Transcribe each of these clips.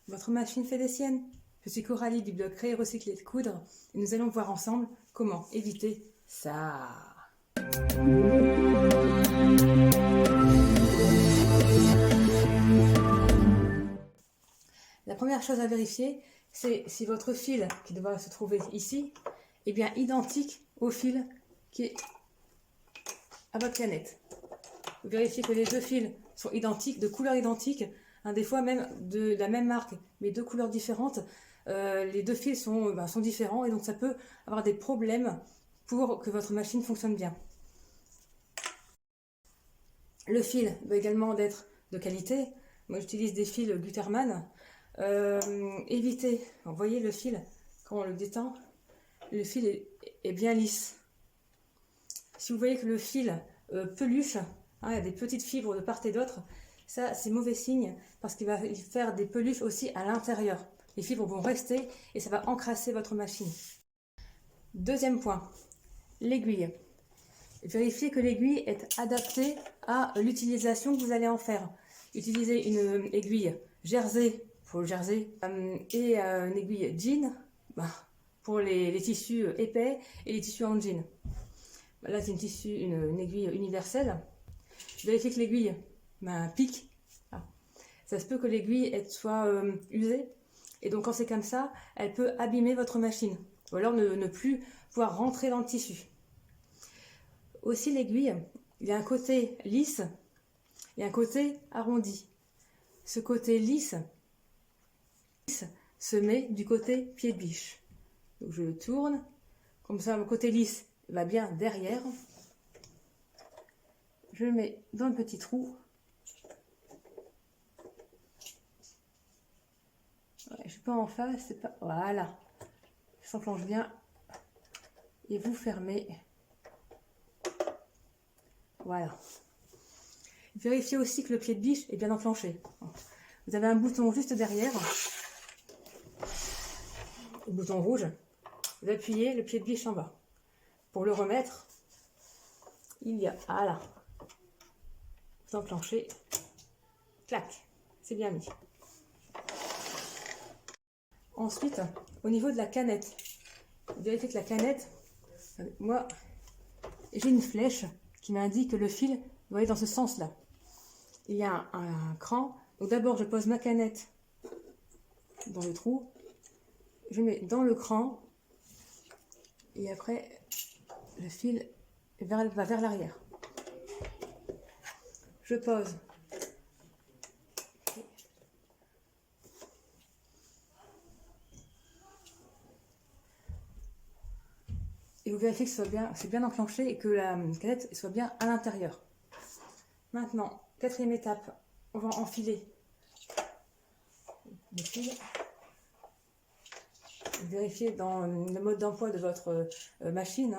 Votre machine fait des siennes. Je suis Coralie du blog Créer, Recycler, Coudre et nous allons voir ensemble comment éviter ça. La première chose à vérifier, c'est si votre fil qui devra se trouver ici est bien identique au fil qui est à votre canette. Vous vérifiez que les deux fils sont identiques, de couleurs identiques, des fois même de la même marque, mais deux couleurs différentes. Les deux fils sont différents et donc ça peut avoir des problèmes pour que votre machine fonctionne bien. Le fil doit également être de qualité. Moi j'utilise des fils Gutermann. Évitez, vous voyez le fil, quand on le détend, le fil est bien lisse. Si vous voyez que le fil peluche, il y a des petites fibres de part et d'autre, ça c'est mauvais signe parce qu'il va faire des peluches aussi à l'intérieur. Les fibres vont rester et ça va encrasser votre machine. Deuxième point, l'aiguille. Vérifiez que l'aiguille est adaptée à l'utilisation que vous allez en faire. Utilisez une aiguille jersey pour le jersey et une aiguille jean pour les tissus épais et les tissus en jean. Là c'est une aiguille universelle. Vérifiez que l'aiguille pique. Ça se peut que l'aiguille soit usée et donc quand c'est comme ça, elle peut abîmer votre machine ou alors ne plus pouvoir rentrer dans le tissu. Aussi l'aiguille, il y a un côté lisse et un côté arrondi. Ce côté lisse se met du côté pied de biche. Donc je le tourne, comme ça mon côté lisse va bien derrière. Je le mets dans le petit trou. Ouais, je ne suis pas en face, c'est pas. Voilà. Ça s'enclenche bien. Et vous fermez. Voilà. Vérifiez aussi que le pied de biche est bien enclenché. Vous avez un bouton juste derrière. Le bouton rouge. Vous appuyez le pied de biche en bas. Pour le remettre, il y a. Voilà. Vous enclenchez. Clac. C'est bien mis. Ensuite, au niveau de la canette, vérifiez que la canette, moi, j'ai une flèche qui m'indique que le fil doit aller dans ce sens-là. Il y a un cran. Donc d'abord, je pose ma canette dans le trou. Je mets dans le cran. Et après, le fil va vers l'arrière. Je pose. Et vous vérifiez que c'est bien enclenché et que la canette soit bien à l'intérieur. Maintenant, quatrième étape, on va enfiler le fil. Vérifiez dans le mode d'emploi de votre machine,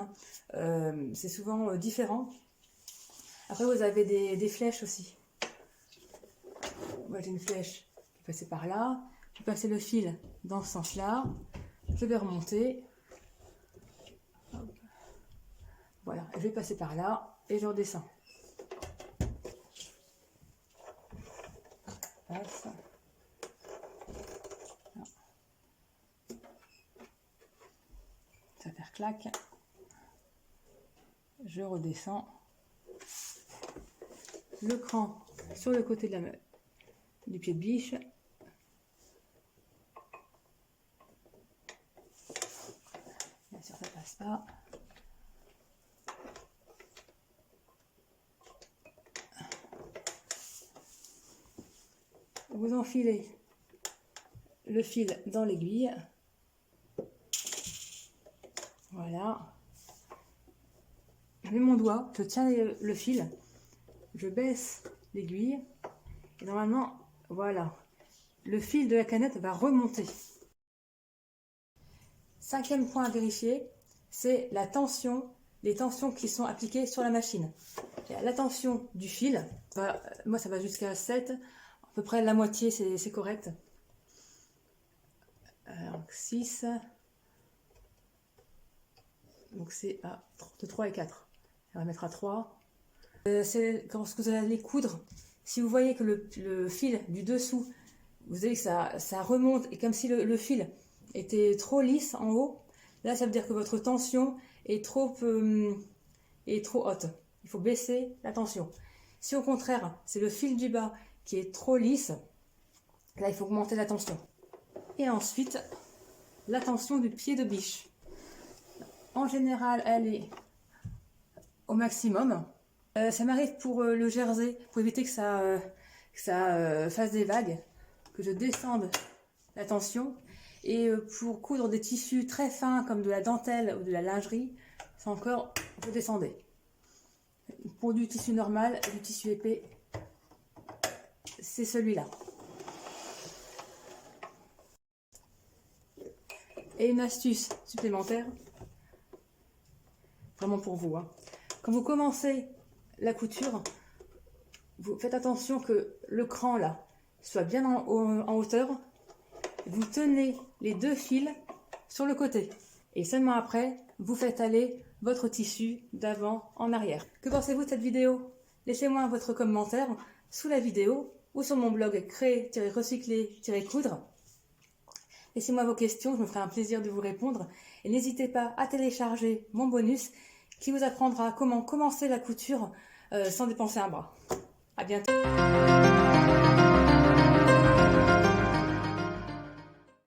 c'est souvent différent. Après, vous avez des flèches aussi. Moi, j'ai une flèche qui est passée par là. Je vais passer le fil dans ce sens-là. Je vais remonter. Voilà, je vais passer par là et je redescends. Passe. Ça va faire clac. Je redescends. Le cran sur le côté du pied de biche. Bien sûr, ça passe pas. Vous enfilez le fil dans l'aiguille. Voilà. Je mets mon doigt, je tiens le fil, je baisse l'aiguille et normalement, voilà, le fil de la canette va remonter. Cinquième point à vérifier, c'est la tension, les tensions qui sont appliquées sur la machine. La tension du fil, moi ça va jusqu'à 7, à peu près la moitié c'est correct. Alors 6, donc c'est de 3 et 4. On va mettre à 3. C'est quand vous allez coudre, si vous voyez que le fil du dessous vous voyez que ça remonte, et comme si le fil était trop lisse en haut, là ça veut dire que votre tension est trop haute. Il faut baisser la tension. Si au contraire, c'est le fil du bas qui est trop lisse, là il faut augmenter la tension. Et ensuite, la tension du pied de biche. En général, elle est au maximum. Ça m'arrive pour le jersey, pour éviter que ça fasse des vagues, que je descende la tension. Et pour coudre des tissus très fins comme de la dentelle ou de la lingerie, c'est encore, vous descendez. Pour du tissu normal, du tissu épais, c'est celui-là. Et une astuce supplémentaire, vraiment pour vous, hein. Quand vous commencez la couture, vous faites attention que le cran là soit bien en hauteur. Vous tenez les 2 fils sur le côté et seulement après vous faites aller votre tissu d'avant en arrière. Que pensez-vous de cette vidéo? Laissez-moi votre commentaire sous la vidéo ou sur mon blog créer-recycler-coudre. Laissez-moi vos questions, je me ferai un plaisir de vous répondre. Et n'hésitez pas à télécharger mon bonus qui vous apprendra comment commencer la couture sans dépenser un bras. À bientôt.